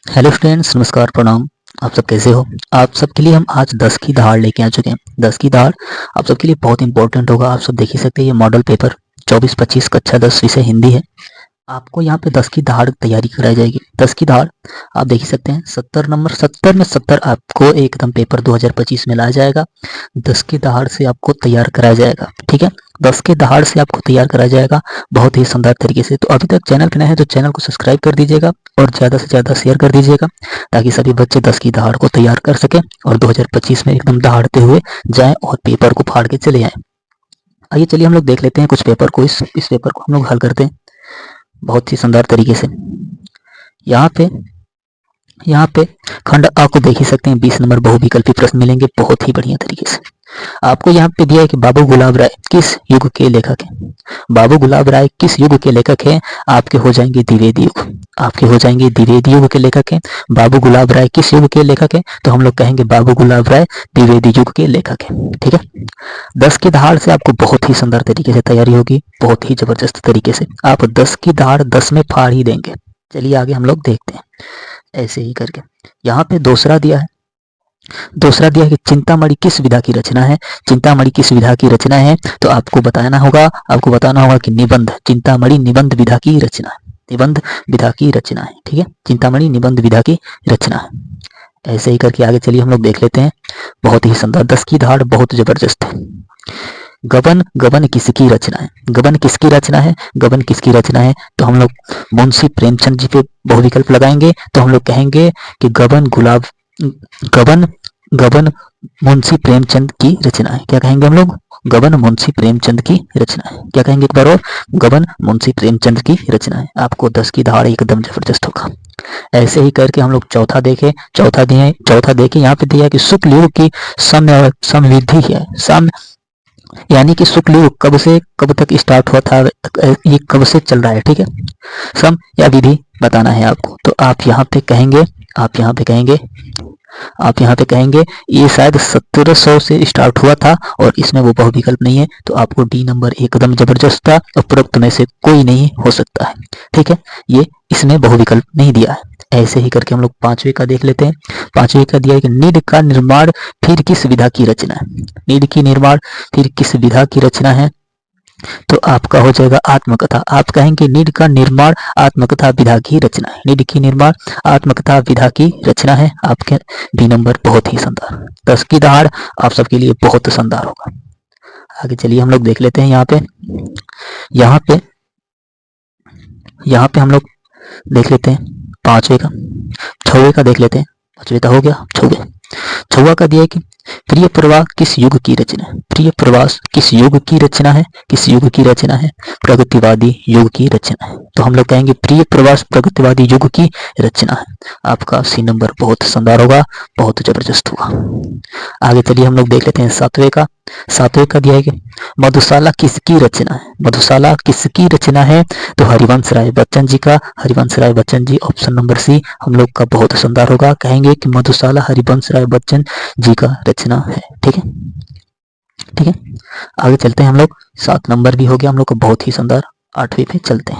Hello students, नमस्कार, प्रणाम। आप सब कैसे हो? आप सबके लिए हम आज 10 की दहाड़ लेके आ चुके हैं। 10 की दहाड़ आप सबके लिए बहुत इंपॉर्टेंट होगा। आप सब देख ही सकते हैं, ये मॉडल पेपर 24-25 कक्षा 10 विषय हिंदी है। आपको यहाँ पे 10 की दहाड़ तैयारी कराई जाएगी। 10 की दहाड़ आप देख ही सकते हैं, 70 नंबर, 70 में 70 आपको एकदम पेपर 2025 में लाया जाएगा। 10 की दहाड़ से आपको तैयार कराया जाएगा, ठीक है। 10 की दहाड़ से आपको तैयार कराया जाएगा बहुत ही शानदार तरीके से। तो अभी तक चैनल पे नए हैं तो चैनल को सब्सक्राइब कर दीजिएगा और ज़्यादा से ज़्यादा शेयर कर दीजिएगा, ताकि सभी बच्चे 10 की दहाड़ को तैयार कर सकें और 2025 में एकदम दहाड़ते हुए जाएं और पेपर को फाड़ के चले आएं। आइए चलिए हम लोग देख लेते हैं कुछ पेपर को। इस पेपर को हम लोग हल करते हैं बहुत ही शानदार तरीके से। यहाँ पे खंड अ को देख ही सकते हैं, 20 नंबर बहुविकल्पी प्रश्न मिलेंगे बहुत ही बढ़िया तरीके से। आपको यहाँ पे दिया है कि बाबू गुलाब राय किस युग के लेखक हैं। बाबू गुलाब राय किस युग के लेखक हैं? आपके हो जाएंगे द्विवेदी युग। आपके हो जाएंगे द्विवेदी युग के लेखक हैं। बाबू गुलाब राय किस युग के लेखक हैं? तो हम लोग कहेंगे बाबू गुलाब राय द्विवेदी युग के लेखक हैं, ठीक है। 10 की दहाड़ से आपको बहुत ही शानदार तरीके से तैयारी होगी, बहुत ही जबरदस्त तरीके से। आप 10 की दहाड़ 10 में फाड़ ही देंगे। चलिए आगे हम लोग देखते हैं ऐसे ही करके। यहाँ पे दूसरा दिया है कि चिंतामणि किस विधा की रचना है। चिंतामणि किस विधा की रचना है? तो आपको बताना होगा कि निबंध, चिंतामणि निबंध विधा की रचना है। निबंध विधा की रचना है, ठीक है। चिंतामणि निबंध विधा की रचना है। ऐसे ही करके आगे चलिए हम लोग देख लेते हैं। बहुत ही शानदार, 10 की दहाड़ बहुत जबरदस्त है। गबन, गबन किसकी रचना है? गबन किसकी रचना है? गबन किसकी रचना है? तो हम लोग मुंशी प्रेमचंद जी पे बहुविकल्प लगाएंगे तो हम लोग कहेंगे कि गबन गबन मुंशी प्रेमचंद की रचना है। क्या कहेंगे हम लोग? गबन मुंशी प्रेमचंद की रचना है। क्या कहेंगे एक बार और? गबन मुंशी प्रेमचंद की रचना है। आपको 10 की दहाड़ एकदम जबरदस्त होगा। ऐसे ही करके हम लोग चौथा देखें। यहाँ पे दिया है कि शुक्ल युग की समविधि है। सम यानी कि शुक्ल युग कब से कब तक स्टार्ट हुआ था, ये कब से चल रहा है, ठीक है। सम या विधि बताना है आपको। तो आप यहाँ पे कहेंगे ये शायद 1700 से स्टार्ट हुआ था और इसमें वो बहुविकल्प नहीं है, तो आपको डी नंबर एकदम जबरदस्त था। उपरोक्त में से कोई नहीं हो सकता है, ठीक है। ये इसमें बहुविकल्प नहीं दिया है। ऐसे ही करके हम लोग पांचवे का देख लेते हैं। पांचवे का दिया है कि नीड का निर्माण फिर किस विधा की रचना है। नीड की निर्माण फिर किस विधा की रचना है? तो आपका हो जाएगा आत्मकथा। आप कहेंगे नीड का निर्माण आत्मकथा विधा की रचना है। नीड की निर्माण आत्मकथा विधा की रचना है। आपके बी नंबर बहुत ही शानदार। 10 की दहाड़ आप सबके लिए बहुत शानदार होगा। आगे चलिए हम लोग देख लेते हैं। यहाँ पे हम लोग देख लेते हैं पांचवे का। छवे का देख लेते हैं। पांचवे का हो गया। छवा का दिया है कि प्रिय प्रवाह किस युग की रचना है। प्रिय प्रवास किस युग की रचना है? किस युग की रचना है? प्रगतिवादी युग की रचना है। तो हम लोग कहेंगे प्रिय प्रवास प्रगतिवादी युग की रचना है। आपका सी नंबर बहुत शानदार होगा, बहुत जबरदस्त होगा। आगे चलिए हम लोग देख लेते हैं सातवें का। सातवें का दिया है कि मधुशाला किसकी रचना है। मधुशाला किसकी रचना है? तो हरिवंश राय बच्चन जी का। Harivansh Rai Bachchan ji, option number C हम लोग का बहुत शानदार होगा। कहेंगे कि मधुशाला हरिवंश राय बच्चन जी का रचना है, ठीक है। ठीक है, आगे चलते हैं हम लोग। 7 नंबर भी हो गया हम लोग का, बहुत ही शानदार। 8वें पे चलते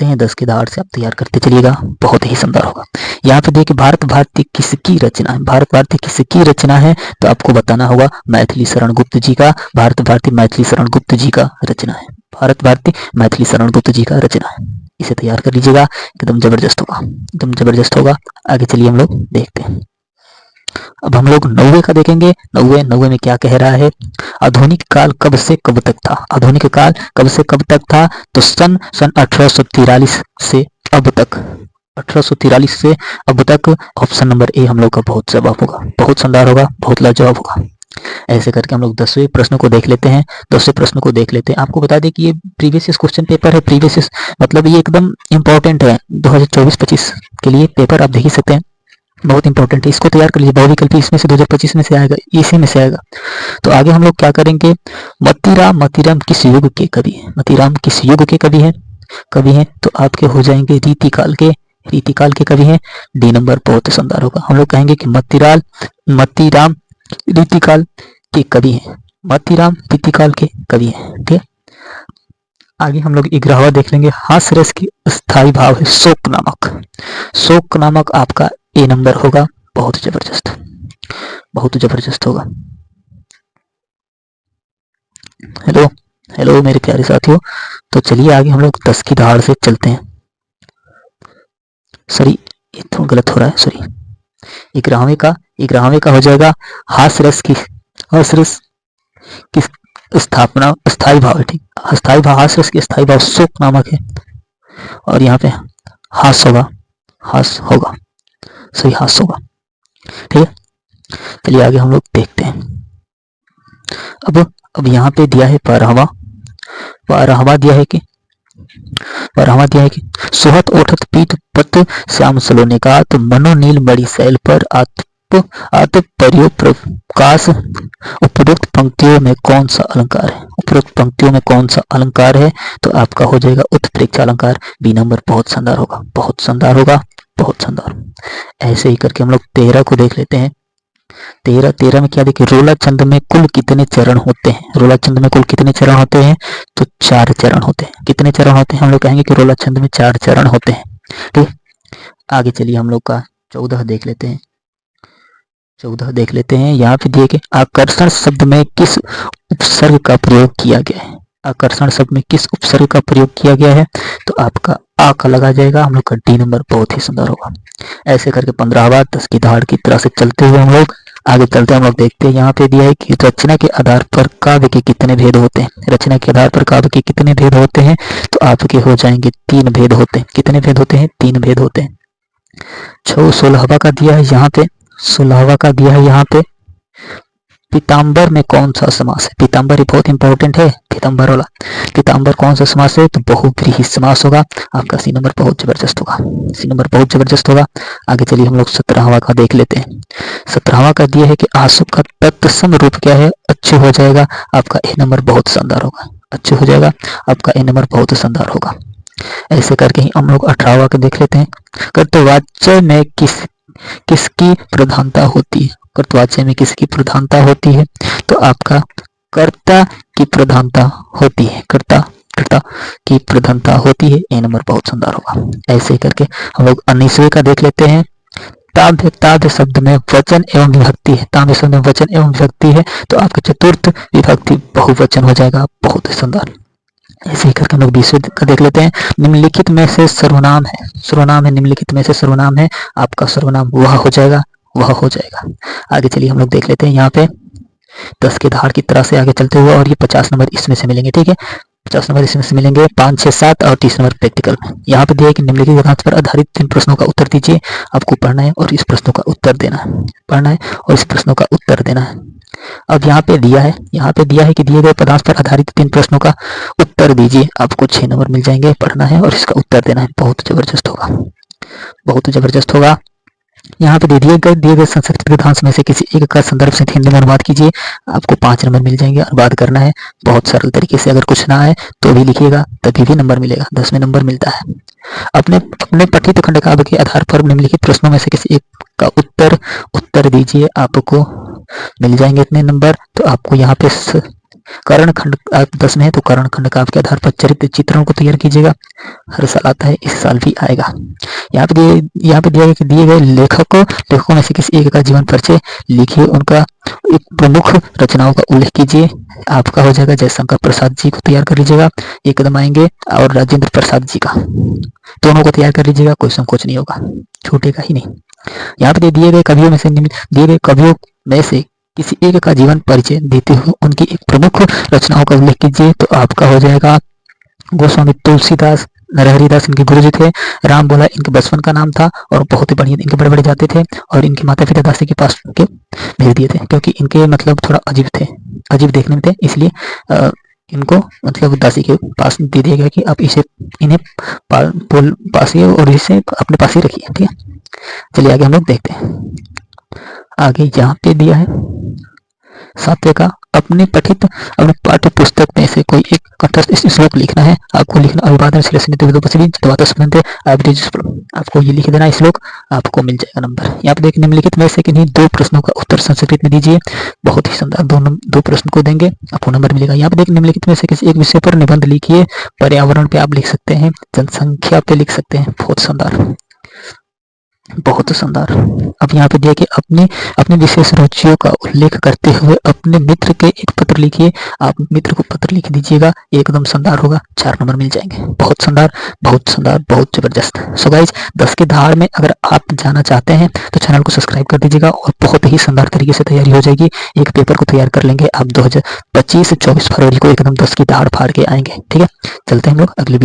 हैं। 10 की दहाड़ से आप तैयार करते चलिएगा, बहुत ही शानदार होगा। यहाँ पे देखिए भारत भारती किसकी रचना है। भारत भारती किसकी रचना है? तो आपको बताना होगा मैथिली शरण गुप्त जी का। भारत भारती मैथिली शरण गुप्त जी का रचना है। भारत भारती मैथिली शरण गुप्त जी का रचना है। इसे तैयार कर लीजिएगा, एकदम जबरदस्त होगा। आगे चलिए हम लोग देखते हैं। अब हम लोग 9वें का देखेंगे। 9वें में क्या कह रहा है? आधुनिक काल कब से कब तक था। आधुनिक काल कब से कब तक था? तो सन 1843 से अब तक। 1843 से अब तक। ऑप्शन नंबर ए हम लोग का बहुत जवाब होगा, बहुत शानदार होगा, बहुत लाजवाब होगा। ऐसे करके हम लोग 10वें प्रश्न को देख लेते हैं। 10वें प्रश्न को देख लेते हैं। आपको बता दें कि ये प्रीवियस क्वेश्चन पेपर है। प्रीवियस मतलब ये एकदम इंपॉर्टेंट है 2024-25 के लिए पेपर। आप देख ही सकते हैं, बहुत इंपॉर्टेंट है। इसको तैयार कर लीजिए। बहुविकल्पी इसमें से 2025 में से आएगा, इसी में से आएगा। तो आगे हम लोग क्या करेंगे? मतीराम किस युग के कवि हैं। मतीराम किस युग के कवि हैं? तो आपके हो जाएंगे रीतिकाल के कवि हैं। डी नंबर बहुत शानदार होगा। हम लोग कहेंगे कि मतीराम रीतिकाल के कवि हैं। मतीराम रीतिकाल के कवि हैं, ठीक है। आगे हम लोग 11वां देख लेंगे। हास्य रस की स्थायी भाव है शोक नामक। शोक नामक आपका ए नंबर होगा। बहुत जबरदस्त, बहुत जबरदस्त होगा। हेलो हेलो मेरे प्यारे साथियों, तो चलिए आगे हम लोग 10 की दहाड़ से चलते हैं। सॉरी, ये तो गलत हो रहा है, सॉरी। 11वें का हो जाएगा हास्य रस की, हास्य रस की स्थापना स्थायी भाव है, ठीक। स्थायी भाव, हास्य रस की स्थायी भाव शोक नामक है, और यहाँ पे हास होगा, हास होगा, सही हास होगा, ठीक है। चलिए आगे हम लोग देखते हैं। अब यहाँ पे दिया है 12वां दिया है कि 12वां दिया है कि सुहत ओठत पीठ पत श्याम सलोने का, तो मनोनील मणि शैल पर आत पर्यो प्रकाश। उपरोक्त पंक्तियों में कौन सा अलंकार है? उपरोक्त पंक्तियों में कौन सा अलंकार है? तो आपका हो जाएगा उत्प्रेक्षा अलंकार। बी नंबर बहुत शानदार होगा, बहुत शानदार होगा, बहुत शानदार। ऐसे ही करके हम लोग 13 को देख लेते हैं। 13 में क्या देखिए, रोला चंद में कुल कितने चरण होते हैं? रोला चंद में कुल कितने चरण होते हैं? तो 4 चरण होते हैं। कितने चरण होते हैं? हम लोग कहेंगे कि रोला चंद में 4 चरण होते हैं, ठीक। आगे चलिए हम लोग का 14 देख लेते हैं। 14 देख लेते हैं। यहाँ पे दिए गए आकर्षण शब्द में किस उपसर्ग का प्रयोग किया गया है? आकर्षण शब्द में किस उपसर्ग का प्रयोग किया गया है? तो आपका आ का लगा जाएगा। हम लोग का डी नंबर बहुत ही सुंदर होगा। ऐसे करके 15वां 10 की दहाड़ की तरह से चलते हुए हम लोग आगे चलते हैं। हम लोग देखते हैं, यहाँ पे दिया है कि रचना के आधार पर काव्य के कितने भेद होते हैं? रचना के आधार पर काव्य के कितने भेद होते हैं? तो आपके हो जाएंगे 3 भेद होते हैं। कितने भेद होते हैं? 3 भेद होते हैं। 16वां का दिया है यहाँ पे, 16वां का दिया है यहाँ पे, पीताम्बर में कौन सा समास है? पीताम्बर बहुत इंपॉर्टेंट है, पीताम्बर वाला। पीताम्बर कौन सा समास है? तो बहुव्रीहि समास होगा। आपका सी नंबर बहुत जबरदस्त होगा, सी नंबर बहुत जबरदस्त होगा। आगे चलिए हम लोग 17वां का देख लेते हैं। 17वां का दिया है कि आंसू का तत्सम रूप क्या है? अच्छे हो जाएगा। आपका ए नंबर बहुत शानदार होगा, अच्छे हो जाएगा। आपका ए नंबर बहुत शानदार होगा। ऐसे करके ही हम लोग 18वां का देख लेते हैं। कर्तवाच्य में किसकी प्रधानता होती है? कर्तवाच्य में किसकी प्रधानता होती है? तो आपका कर्ता की प्रधानता होती है, कर्ता की प्रधानता होती है। ए नंबर बहुत शानदार होगा। ऐसे करके हम लोग 19वें का देख लेते हैं। ताभ्य शब्द में वचन एवं विभक्ति है। ताभ्य शब्द में वचन एवं विभक्ति है, तो आपका चतुर्थ विभक्ति बहुवचन हो जाएगा। बहुत ही शानदार। ऐसे ही करके हम लोग 20वें का देख लेते हैं। निम्नलिखित में से सर्वनाम है, सर्वनाम है, निम्नलिखित में से सर्वनाम है। आपका सर्वनाम वह हो जाएगा, वह हो जाएगा। आगे चलिए हम लोग देख लेते हैं। यहाँ पे 10 के दहाड़ की तरह से आगे चलते हुए, और ये 50 नंबर इसमें से मिलेंगे, ठीक है। 50 नंबर इसमें से मिलेंगे, 5, 6, 7 और 30 नंबर प्रैक्टिकल में। यहाँ पे दिया है कि निम्नलिखित ग्रंथ पर आधारित 3 प्रश्नों का उत्तर दीजिए। आपको पढ़ना है और इस प्रश्नों का उत्तर देना है, पढ़ना है और इस प्रश्नों का उत्तर देना है। अब यहाँ पे दिया है, यहाँ पे दिया है कि दिए गए पदार्थ पर आधारित 3 प्रश्नों का उत्तर दीजिए। आपको 6 नंबर मिल जाएंगे, पढ़ना है और इसका उत्तर देना है। बहुत जबरदस्त होगा, बहुत जबरदस्त होगा। यहाँ पे दिए गए संस्कृत ग्रंथांश में से किसी एक का संदर्भ से हिंदी में अनुवाद कीजिए। आपको 5 नंबर मिल जाएंगे। अनुवाद करना है बहुत सरल तरीके से। अगर कुछ ना आए तो भी लिखिएगा, तभी भी नंबर मिलेगा। 10वें नंबर मिलता है। अपने पठित खंडकाव्य के आधार पर निम्नलिखित प्रश्नों में से किसी एक का उत्तर दीजिए। आपको मिल जाएंगे इतने नंबर। तो आपको यहाँ पे कर्ण खंड 10 में है, तो कर्ण खंड का आपके आधार पर चरित्र चित्रण को तैयार कीजिएगा। हर साल आता है, इस साल भी आएगा। यहाँ पे दिया गया कि दिए गए लेखकों में से किसी एक का जीवन परिचय लिखिए। उनका एक प्रमुख रचनाओं का उल्लेख कीजिए। आपका हो जाएगा जयशंकर प्रसाद जी को तैयार कर लीजिएगा, एक कदम आएंगे, और राजेंद्र प्रसाद जी का, दोनों को तैयार कर लीजिएगा। कोई संकोच नहीं होगा, छूटेगा ही नहीं। यहाँ पे दिए गए कवियों में से किसी एक का जीवन परिचय देते हुए उनकी एक प्रमुख रचनाओं का उल्लेख कीजिए। तो आपका हो जाएगा गोस्वामी तुलसीदास, नरहरिदास इनके गुरु जी थे। राम बोला इनके बचपन का नाम था, और बहुत ही बढ़िया इनके बड़े बड़े जाते थे, और इनके माता पिता दासी के पास के भेज दिए थे, क्योंकि इनके मतलब थोड़ा अजीब थे, अजीब देखने में थे, इसलिए इनको मतलब दासी के पास दे दिया गया कि आप इन्हें पासिए और इसे अपने पास ही रखिए, ठीक है। चलिए आगे हम लोग देखते हैं। आगे यहाँ पे दिया है सातवें का अपने पाठ्य पुस्तक में से कोई एक कंठस्थ श्लोक लिखना है। आपको लिखना अभिवादन आपको ये लिख देना श्लोक, आपको मिल जाएगा नंबर। यहाँ पे देखिए निम्नलिखित में से किन्हीं दो प्रश्नों का उत्तर संस्कृत में दीजिए। बहुत ही शानदार, दो प्रश्न को देंगे, आपको नंबर मिलेगा। यहाँ पे देखिए निम्नलिखित में से किसी एक विषय पर निबंध लिखिए। पर्यावरण पे आप लिख सकते हैं, जनसंख्या पे लिख सकते हैं। बहुत शानदार, बहुत शानदार। अब यहाँ पे देखिए अपनी विशेष रुचियों का उल्लेख करते हुए अपने मित्र के एक पत्र लिखिए। आप मित्र को पत्र लिख दीजिएगा, एकदम शानदार होगा, 4 नंबर मिल जाएंगे। बहुत शानदार, बहुत शानदार, बहुत जबरदस्त। सो गाइज 10 की दहाड़ में अगर आप जाना चाहते हैं तो चैनल को सब्सक्राइब कर दीजिएगा और बहुत ही शानदार तरीके से तैयारी हो जाएगी। एक पेपर को तैयार कर लेंगे आप 2025 24 फरवरी को एकदम 10 की दहाड़ फाड़ के आएंगे। ठीक है, चलते हैं हम लोग अगली वीडियो।